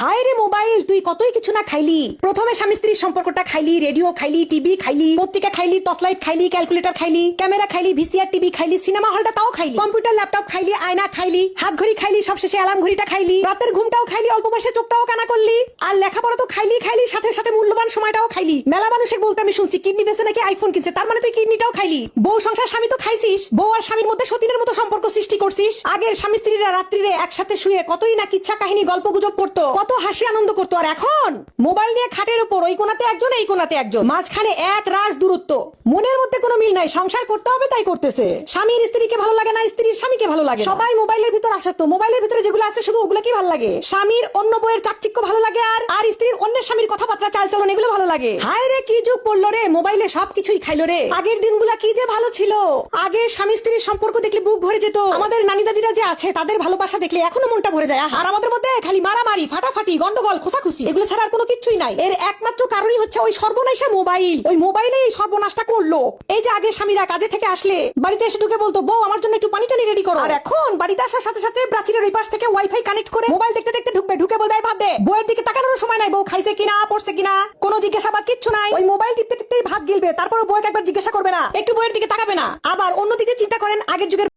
হায় রে মোবাইল, তুই কতই কিছু না খাইলি। প্রথমে স্বামী স্ত্রীর সম্পর্কটা খাইলি, রেডিও খাইলি, টিভি খাইলি, পত্রিকা খাইলি, টর্চলাইট খাইলি, ক্যালকুলেটর খাইলি, ক্যামেরা খাইলি, ভিসিআর টিভি খাইলি, সিনেমা হলটা তাও খাইলি, কম্পিউটার ল্যাপটপ খাইলি, আয়না খাইলি, হাত ঘড়ি খাইলি, সবশেষে অ্যালার্ম ঘড়িটা খাইলি, রাতের ঘুমটাও খাইলি, অল্প বয়সে চোখটাও কানা করলি, আর লেখাপড়া তো খাইলি খাইলি, সাথে সাথে মূল্যবান সময়টাও খাইলি। মেলা মানুষে বলতে আমি শুনছি কিডনি বেচে নাকি আইফোন কিনছে, তার মানে তুই কিডনিটাও খাইলি। বউ সংসার স্বামী তো খাইছিস, বউ আর স্বামীর মধ্যে সতীনের মতো সম্পর্ক সৃষ্টি করছিস। আগের স্বামী স্ত্রীরা রাত্রিরে একসাথে শুয়ে কতই না কিচ্ছা কাহিনী গল্প গুজব করতো, কত হাসি আনন্দ করতো। আর এখন মোবাইল নিয়ে খাটের উপর ওই কোনাতে একজন এই কোনাতে একজন, মাঝখানে এক রাশ দূরত্ব, মনের মধ্যে কোনো মিল নাই। সংসার করতে হবে তাই করতেছে, স্বামীর স্ত্রীকে ভালো লাগে না, স্ত্রীর স্বামীকে ভালো লাগে। সবাই মোবাইলের ভিতর আসক্ত, মোবাইলের ভিতরে যেগুলো আছে শুধু ওগুলো কি ভালো লাগে। স্বামীর অন্য বইয়ের চাকচিক্য ভালো লাগে, আর স্ত্রীর অন্যের স্বামীর কথাবার্তা চালচলন এগুলো ভালো লাগে। হায় রে কি যুগ পড়লো রে, মোবাইলে সবকিছুই খাইলো রে। আগের দিনগুলা কি যে ভালো ছিল। আগে স্বামী স্ত্রীর সম্পর্ক দেখলে বুক ভরে যেত। আমাদের নানি দাদিরা যে আছে তাদের ভালোবাসা দেখলে এখনো মনটা ভরে যায়। আর আমাদের মধ্যে খালি মারামারি, ফাটাফাটি, গন্ডগোল, খোসাখুসি, এগুলো ছাড়া আর কোনো কিছুই নাই। এর একমাত্র কারণই হচ্ছে ওই সর্বনাশা মোবাইল। ওই মোবাইলে এই সর্বনাশটা করলো। এই যে আগে স্বামীরা কাজে থেকে আসলে বাড়িতে এসে ঢুকে বলতো, বউ আমার জন্য একটু পানি টানি রেডি করো। আর এখন বাড়িতে আসার সাথে সাথে প্রাচীরের ওই পাশ থেকে ওয়াইফাই কানেক্ট করে মোবাইল দেখতে দেখতে ঢুকবে, ঢুকে বলবে ভাত দে। বউয়ের দিকে তাকানোর সময় নাই, বউ খাইছে কিনা, পড়ছে কিনা, কোনো জিজ্ঞাসাবাদ কিচ্ছু নাই। ওই মোবাইল টিপতে টিপতেই ভাত গিলবে, তারপর বউকে একবার জিজ্ঞাসা করবে না, একটু বউয়ের দিকে তাকাবে না। আবার অন্যদিকে চিন্তা করেন আগের যুগের